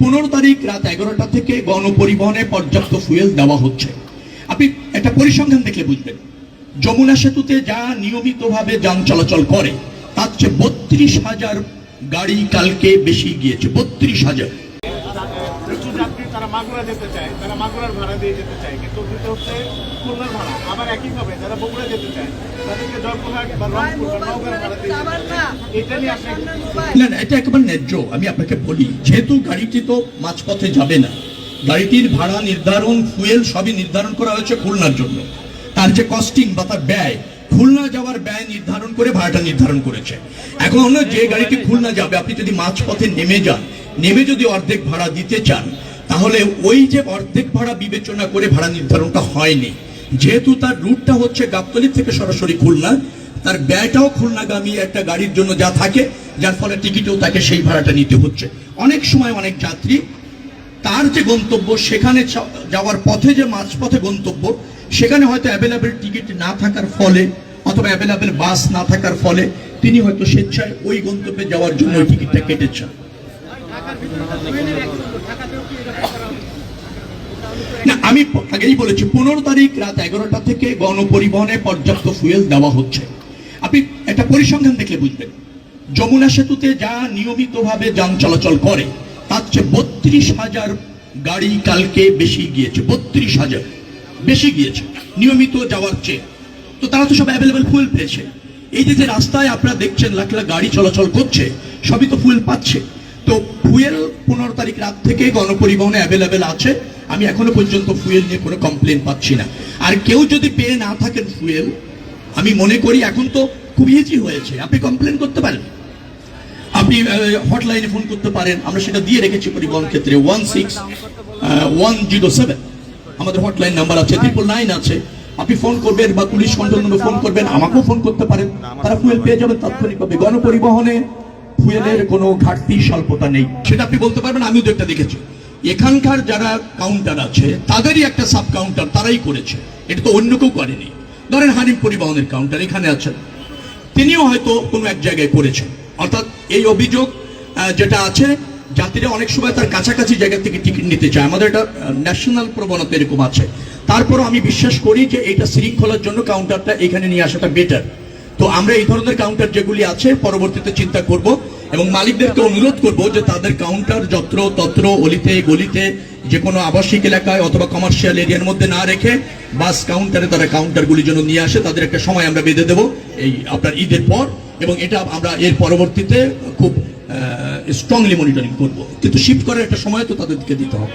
15 তারিখ রাত 11টা থেকে গণপরিবহনে পর্যাপ্ত ফুয়েল দেওয়া হচ্ছে। আপনি একটা পরিসংখ্যান দেখলে বুঝবেন, যমুনা সেতুতে যা নিয়মিতভাবে যান চলাচল করে তার চেয়ে 32,000 গাড়ি কালকে বেশি গিয়েছে। 32,000। তারা মাগুরা যেতে চায়, তারা মাগুরার ভাড়া দিয়ে যেতে চায়, কিন্তু দিতে হচ্ছে খুলনার ভাড়া। আবার একইভাবে যারা বগুড়া যেতে চায় তাদেরকে জয়পুরহাট বা রংপুর বা নওগাঁর ভাড়া দিয়ে যেতে চায়। এটা নিয়ে আপনি না, এটা একেবারে ন্যায্য। আমি আপনাকে বলি, যেহেতু গাড়িটি তো মাঝপথে যাবে না, গাড়িটির ভাড়া নির্ধারণ, ফুয়েল সবই নির্ধারণ করা হয়েছে খুলনার জন্য। তার যে কস্টিং বা তার ব্যয়, খুলনা যাওয়ার ব্যয় নির্ধারণ করে ভাড়াটা নির্ধারণ করেছে। এখন যে গাড়িটি খুলনা যাবে, আপনি যদি মাঝপথে নেমে যান, নেমে যদি অর্ধেক ভাড়া দিতে চান, তাহলে ওই যে অর্ধেক ভাড়া বিবেচনা করে ভাড়া নির্ধারণটা হয়নি। যেহেতু তার রুটটা হচ্ছে গাবতলী থেকে সরাসরি খুলনা, তার ব্যয়টাও খুলনাগামী একটা গাড়ির জন্য যা থাকে, যার ফলে টিকিটেও তাকে সেই ভাড়াটা নিতে হচ্ছে। অনেক সময় অনেক যাত্রী তার যে গন্তব্য, সেখানে যাওয়ার পথে যে মাঝপথে গন্তব্য, সেখানে হয়তো অ্যাভেলেবেল টিকিট না থাকার ফলে অথবা অ্যাভেলেবেল বাস না থাকার ফলে তিনি হয়তো স্বেচ্ছায় ওই গন্তব্যে যাওয়ার জন্য ওই টিকিটটা কেটেছেন। না, আমি আগেই বলেছি 15 তারিখ রাত 11টা থেকে গণপরিবহনে পর্যাপ্ত ফুয়েল দেওয়া হচ্ছে। আপনি একটা পরিসংখ্যান দেখলে বুঝবেন, যমুনা সেতুতে যা নিয়মিতভাবে যান চলাচল করে তার চেয়ে 32,000 গাড়ি কালকে বেশি গিয়েছে। 32,000 বেশি গিয়েছে নিয়মিত যাওয়ার চেয়ে। তো তারা তো সব অ্যাভেলেবেল ফুয়েল পেয়েছে। এই যে রাস্তায় আপনারা দেখছেন লাখ লাখ গাড়ি চলাচল করছে, সবই তো ফুয়েল পাচ্ছে। তো ফুয়েল 15 তারিখ রাত থেকে গণপরিবহনে অ্যাভেলেবেল আছে। আমি এখনো পর্যন্ত ফুয়েল নিয়ে কোনো কমপ্লেন পাচ্ছি না। আর কেউ যদি পেয়ে না থাকেন ফুয়েল, আমি মনে করি এখন তো খুব ইজি হয়েছে, আপনি কমপ্লেন করতে পারেন। আপনি হটলাইনে ফোন করতে পারেন, আমরা সেটা দিয়ে রেখেছি পরিবহন ক্ষেত্রে। 16107 আমাদের হটলাইন নাম্বার আছে, 999 আছে। আপনি ফোন করবেন বা পুলিশ কন্ট্রোল রুমে ফোন করবেন, আমাকেও ফোন করতে পারেন, তারা ফুয়েল পেয়ে যাবেন তাৎক্ষণিকভাবে। গণপরিবহনে ফুয়েলের কোনো ঘাটতি স্বল্পতা নেই, সেটা আপনি বলতে পারবেন। আমিও তো একটা দেখেছি, এখানকার যারা কাউন্টার আছে তাদেরই একটা সাব কাউন্টার তারাই করেছে, এটা তো অন্য কেউ করেনি। ধরেন হানিফ পরিবহনের কাউন্টার এখানে আছেন, তিনিও হয়তো কোনো এক জায়গায় করেছেন। অর্থাৎ এই অভিযোগ যেটা আছে, যাত্রীরা অনেক সময় তার কাছাকাছি জায়গা থেকে টিকিট নিতে চায়। আমাদের এটা ন্যাশনাল প্রবণতা এরকম আছে। তারপরও আমি বিশ্বাস করি যে এটা শৃঙ্খলার জন্য কাউন্টারটা এখানে নিয়ে আসাটা বেটার। তো আমরা এই ধরনের কাউন্টার যেগুলি আছে পরবর্তীতে চিন্তা করব এবং মালিকদেরকে অনুরোধ করব যে তাদের কাউন্টার যত্র তত্র অলিতে গলিতে, যে কোনো আবাসিক এলাকায় অথবা কমার্শিয়াল এরিয়ার মধ্যে না রেখে বাস কাউন্টারে তারা কাউন্টারগুলি যেন নিয়ে আসে। তাদের একটা সময় আমরা বেঁধে দেবো এই আপনার ঈদের পর, এবং এটা আমরা এর পরবর্তীতে খুব স্ট্রংলি মনিটরিং করব। কিন্তু শিফট করার একটা সময় তো তাদেরকে দিতে হবে।